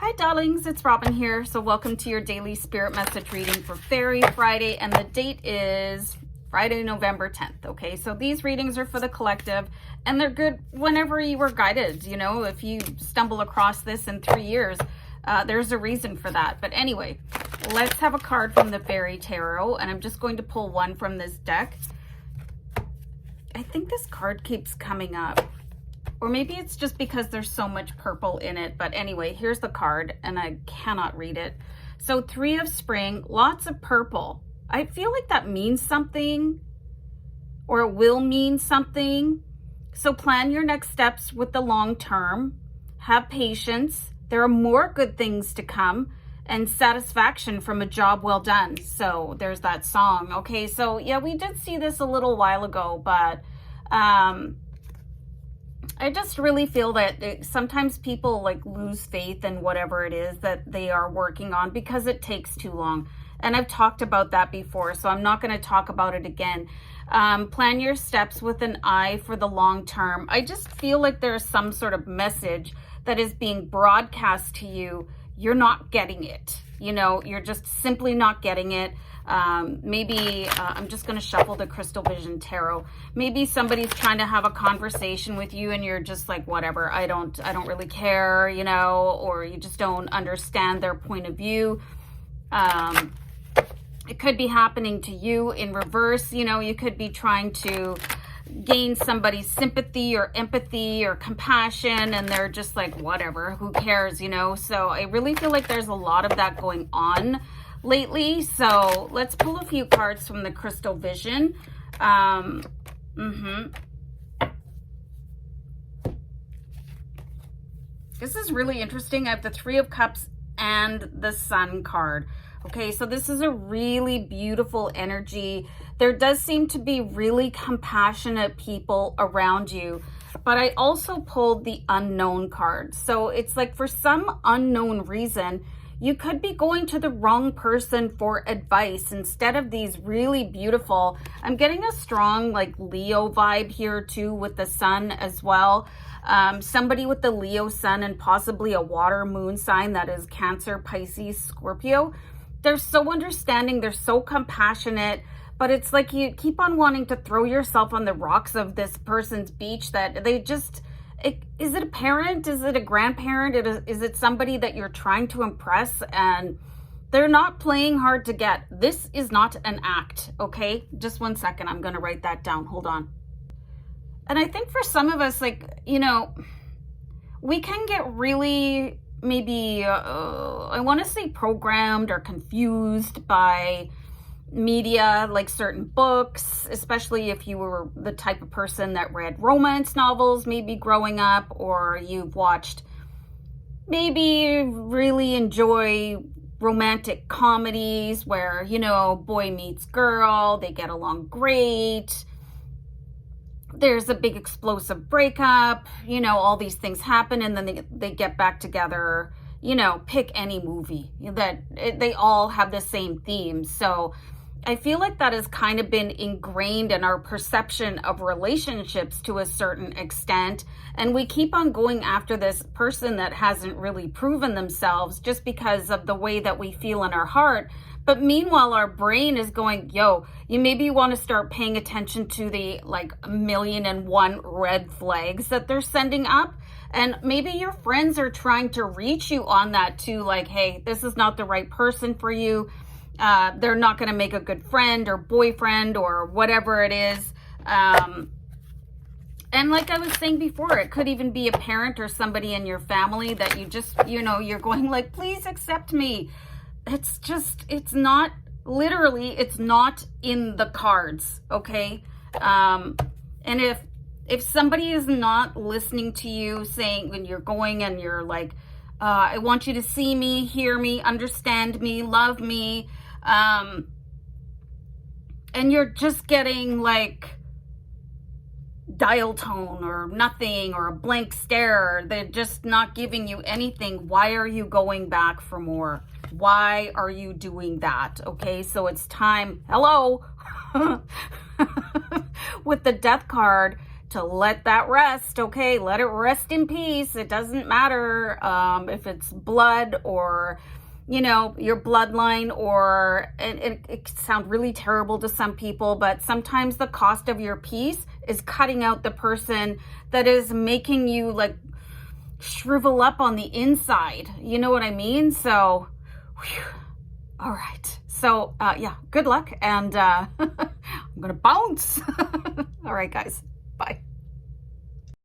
Hi darlings, it's Robin here. So welcome to your daily spirit message reading for Fairy Friday, and the date is Friday, November 10th. Okay, so these readings are for the collective and they're good whenever you were guided. You know, if you stumble across this in 3 years, there's a reason for that. But anyway, let's have a card from the Fairy Tarot, and I'm just going to pull one from this deck. I think this card keeps coming up. Or maybe it's just because there's so much purple in it. But anyway, here's the card, and I cannot read it. So 3 of Spring, lots of purple. I feel like that means something, or it will mean something. So plan your next steps with the long term. Have patience. There are more good things to come, and satisfaction from a job well done. So there's that song. Okay, so yeah, we did see this a little while ago, but I just really feel that sometimes people like lose faith in whatever it is that they are working on because it takes too long. And I've talked about that before, so I'm not going to talk about it again. Plan your steps with an eye for the long term. I just feel like there's some sort of message that is being broadcast to you. You're not getting it. You know, you're just simply not getting it. Maybe I'm just going to shuffle the Crystal Vision Tarot. Maybe somebody's trying to have a conversation with you and you're just like, whatever, I don't really care, you know, or you just don't understand their point of view. It could be happening to you in reverse. You know, you could be trying to gain somebody's sympathy or empathy or compassion, and they're just like, whatever, who cares, you know? So I really feel like there's a lot of that going on lately. So let's pull a few cards from the Crystal Vision. This is really interesting. I have the 3 of Cups and the Sun card. Okay, so this is a really beautiful energy. There does seem to be really compassionate people around you, but I also pulled the Unknown card. So it's like for some unknown reason, you could be going to the wrong person for advice instead of these really beautiful. I'm getting a strong like Leo vibe here too with the Sun as well. Somebody with the Leo Sun and possibly a water moon sign that is Cancer, Pisces, Scorpio. They're so understanding. They're so compassionate. But it's like you keep on wanting to throw yourself on the rocks of this person's beach that they just... Is it a parent? Is it a grandparent? Is it somebody that you're trying to impress? And they're not playing hard to get. This is not an act, okay? Just 1 second. I'm going to write that down. Hold on. And I think for some of us, like, you know, we can get really maybe, I want to say programmed or confused by media, like certain books, especially if you were the type of person that read romance novels maybe growing up, or you've watched maybe really enjoy romantic comedies where, you know, boy meets girl, they get along great, there's a big explosive breakup, you know, all these things happen and then they get back together. You know, pick any movie that they all have the same themes. So I feel like that has kind of been ingrained in our perception of relationships to a certain extent. And we keep on going after this person that hasn't really proven themselves just because of the way that we feel in our heart. But meanwhile, our brain is going, yo, you maybe want to start paying attention to the like 1,000,001 red flags that they're sending up. And maybe your friends are trying to reach you on that too. Like, hey, this is not the right person for you. They're not going to make a good friend or boyfriend or whatever it is. And like I was saying before, it could even be a parent or somebody in your family that you just, you know, you're going like, please accept me. It's just, it's not, literally, it's not in the cards, okay? And if somebody is not listening to you, saying when you're going and you're like, I want you to see me, hear me, understand me, love me, and you're just getting like dial tone or nothing or a blank stare, they're just not giving you anything. Why are you going back for more? Why are you doing that? Okay, so it's time, hello, with the Death card, to let that rest. Okay, let it rest in peace. It doesn't matter if it's blood or, you know, your bloodline, or it can sound really terrible to some people, but sometimes the cost of your peace is cutting out the person that is making you like shrivel up on the inside. You know what I mean? So, whew. All right. So, yeah, good luck. And I'm going to bounce. All right, guys.